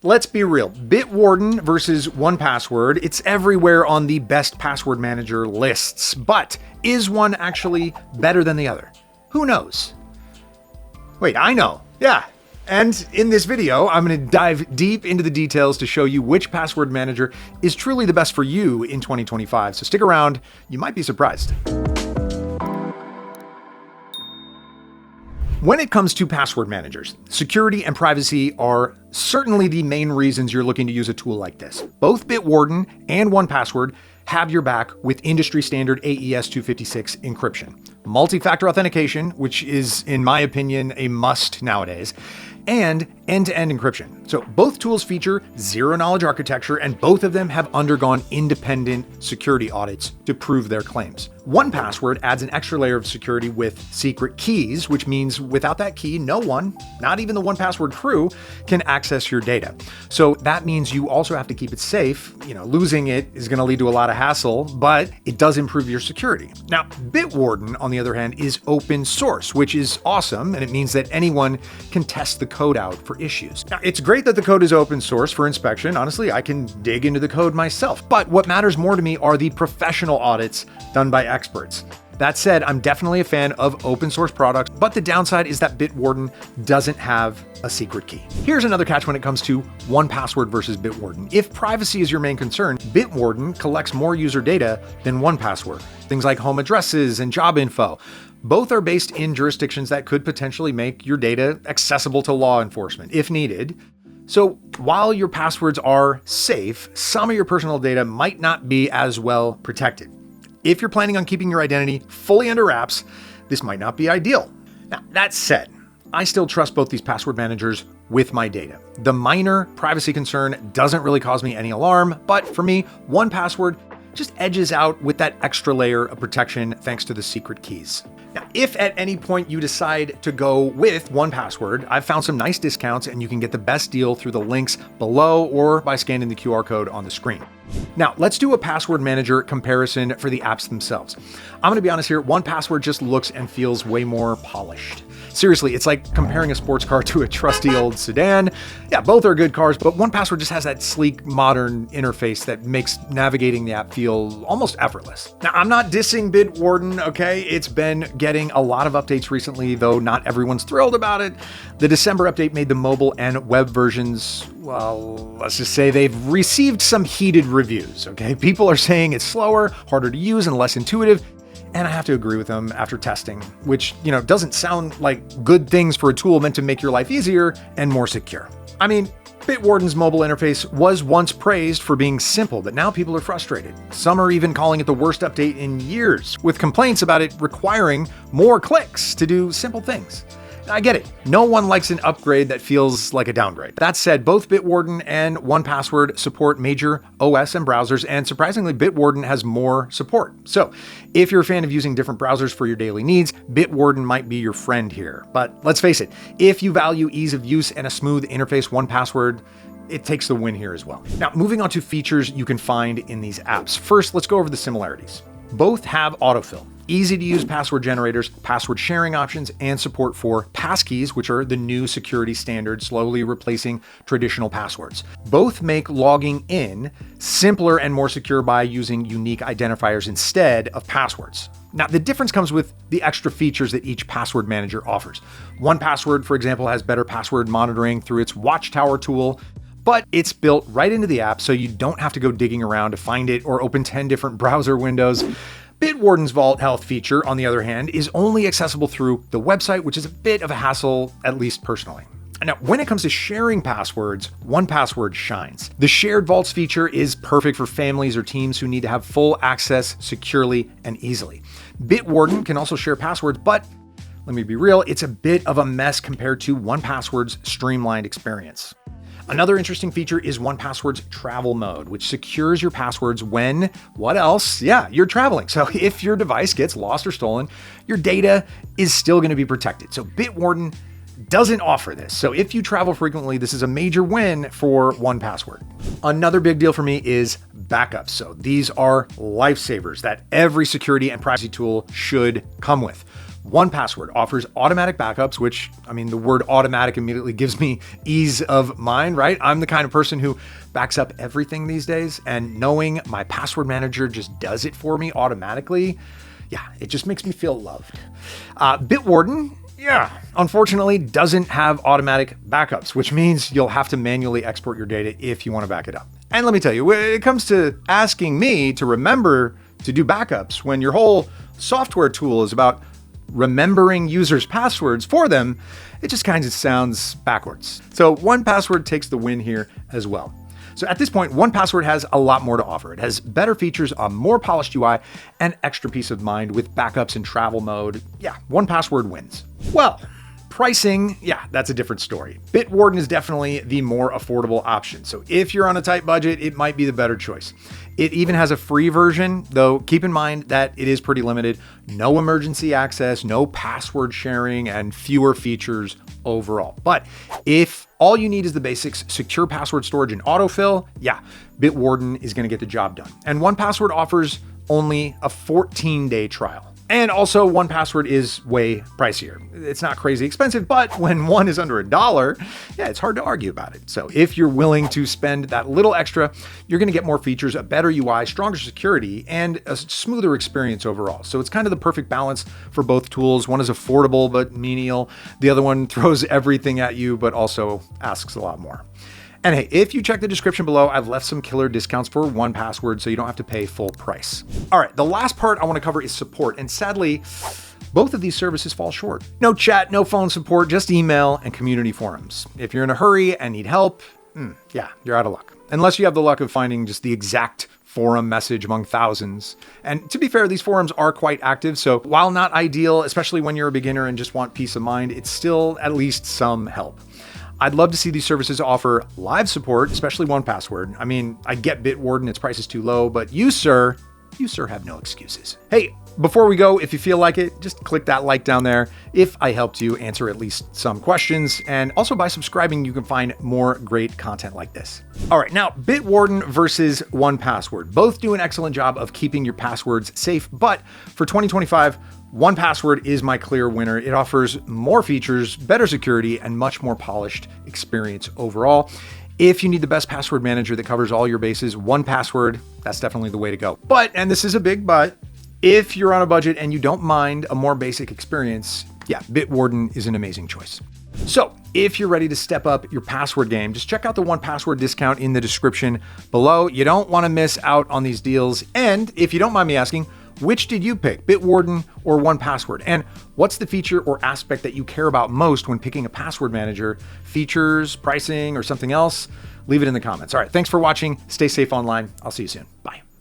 Let's be real. Bitwarden versus 1Password, it's everywhere on the best password manager lists. But is one actually better than the other? Who knows? Wait, I know. Yeah. And in this video, I'm going to dive deep into the details to show you which password manager is truly the best for you in 2025. So stick around, you might be surprised. When it comes to password managers, security and privacy are certainly the main reasons you're looking to use a tool like this. Both Bitwarden and 1Password have your back with industry standard AES 256 encryption, multi-factor authentication, which is, in my opinion, a must nowadays, and end-to-end encryption. So both tools feature zero-knowledge architecture, and both of them have undergone independent security audits to prove their claims. 1Password adds an extra layer of security with secret keys, which means without that key, no one, not even the 1Password crew, can access your data. So that means you also have to keep it safe. Losing it is going to lead to a lot of hassle, but it does improve your security. Now, Bitwarden, on the other hand, is open source, which is awesome, and it means that anyone can test the code out for issues. Now, it's great that the code is open source for inspection. Honestly, I can dig into the code myself, but what matters more to me are the professional audits done by experts. That said, I'm definitely a fan of open source products, but the downside is that Bitwarden doesn't have a secret key. Here's another catch when it comes to 1Password versus Bitwarden. If privacy is your main concern, Bitwarden collects more user data than 1Password. Things like home addresses and job info. Both are based in jurisdictions that could potentially make your data accessible to law enforcement if needed. So while your passwords are safe, some of your personal data might not be as well protected. If you're planning on keeping your identity fully under wraps, this might not be ideal. Now, that said, I still trust both these password managers with my data. The minor privacy concern doesn't really cause me any alarm, but for me, 1Password just edges out with that extra layer of protection thanks to the secret keys. Now, if at any point you decide to go with 1Password, I've found some nice discounts and you can get the best deal through the links below or by scanning the QR code on the screen. Now, let's do a password manager comparison for the apps themselves. I'm going to be honest here, 1Password just looks and feels way more polished. Seriously, it's like comparing a sports car to a trusty old sedan. Yeah, both are good cars, but 1Password just has that sleek, modern interface that makes navigating the app feel almost effortless. Now, I'm not dissing Bitwarden, okay? It's been getting a lot of updates recently, though not everyone's thrilled about it. The December update made the mobile and web versions, well, let's just say they've received some heated reviews, okay? People are saying it's slower, harder to use, and less intuitive. And I have to agree with them after testing, which, doesn't sound like good things for a tool meant to make your life easier and more secure. I mean, Bitwarden's mobile interface was once praised for being simple, but now people are frustrated. Some are even calling it the worst update in years, with complaints about it requiring more clicks to do simple things. I get it. No one likes an upgrade that feels like a downgrade. That said, both Bitwarden and 1Password support major OS and browsers, and surprisingly, Bitwarden has more support. So if you're a fan of using different browsers for your daily needs, Bitwarden might be your friend here. But let's face it, if you value ease of use and a smooth interface, 1Password, it takes the win here as well. Now, moving on to features you can find in these apps. First, let's go over the similarities. Both have autofill, easy to use password generators, password sharing options, and support for passkeys, which are the new security standard slowly replacing traditional passwords. Both make logging in simpler and more secure by using unique identifiers instead of passwords. Now, the difference comes with the extra features that each password manager offers. 1Password, for example, has better password monitoring through its Watchtower tool, but it's built right into the app, so you don't have to go digging around to find it or open 10 different browser windows. Bitwarden's Vault Health feature, on the other hand, is only accessible through the website, which is a bit of a hassle, at least personally. Now, when it comes to sharing passwords, 1Password shines. The Shared Vaults feature is perfect for families or teams who need to have full access securely and easily. Bitwarden can also share passwords, but let me be real, it's a bit of a mess compared to 1Password's streamlined experience. Another interesting feature is 1Password's travel mode, which secures your passwords when, what else? Yeah, you're traveling. So if your device gets lost or stolen, your data is still going to be protected. So Bitwarden doesn't offer this. So if you travel frequently, this is a major win for 1Password. Another big deal for me is backups. So these are lifesavers that every security and privacy tool should come with. 1Password offers automatic backups, which, I mean, the word automatic immediately gives me ease of mind, right? I'm the kind of person who backs up everything these days, and knowing my password manager just does it for me automatically, yeah, it just makes me feel loved. Bitwarden, unfortunately doesn't have automatic backups, which means you'll have to manually export your data if you want to back it up. And let me tell you, when it comes to asking me to remember to do backups when your whole software tool is about remembering users' passwords for them, it just kind of sounds backwards. So 1Password takes the win here as well. So at this point, 1Password has a lot more to offer. It has better features, a more polished UI, and extra peace of mind with backups in travel mode. Yeah, 1Password wins. Well, pricing, that's a different story. Bitwarden is definitely the more affordable option. So if you're on a tight budget, it might be the better choice. It even has a free version, though keep in mind that it is pretty limited. No emergency access, no password sharing, and fewer features overall. But if all you need is the basics, secure password storage and autofill, Bitwarden is going to get the job done. And 1Password offers only a 14-day trial. And also 1Password is way pricier. It's not crazy expensive, but when one is under $1, it's hard to argue about it. So if you're willing to spend that little extra, you're going to get more features, a better UI, stronger security, and a smoother experience overall. So it's kind of the perfect balance for both tools. One is affordable but menial. The other one throws everything at you, but also asks a lot more. And hey, if you check the description below, I've left some killer discounts for 1Password so you don't have to pay full price. All right, the last part I want to cover is support. And sadly, both of these services fall short. No chat, no phone support, just email and community forums. If you're in a hurry and need help, you're out of luck. Unless you have the luck of finding just the exact forum message among thousands. And to be fair, these forums are quite active. So while not ideal, especially when you're a beginner and just want peace of mind, it's still at least some help. I'd love to see these services offer live support, especially 1Password. I mean, I get Bitwarden, its price is too low, but you, sir, have no excuses. Hey, before we go, if you feel like it, just click that like down there if I helped you answer at least some questions. And also by subscribing, you can find more great content like this. All right, now Bitwarden versus 1Password. Both do an excellent job of keeping your passwords safe, but for 2025, 1Password is my clear winner. It offers more features, better security, and much more polished experience overall. If you need the best password manager that covers all your bases, 1Password, that's definitely the way to go. But, and this is a big but, if you're on a budget and you don't mind a more basic experience, Bitwarden is an amazing choice. So if you're ready to step up your password game, just check out the 1Password discount in the description below. You don't want to miss out on these deals. And if you don't mind me asking, which did you pick, Bitwarden or 1Password? And what's the feature or aspect that you care about most when picking a password manager? Features, pricing, or something else? Leave it in the comments. All right, thanks for watching. Stay safe online. I'll see you soon. Bye.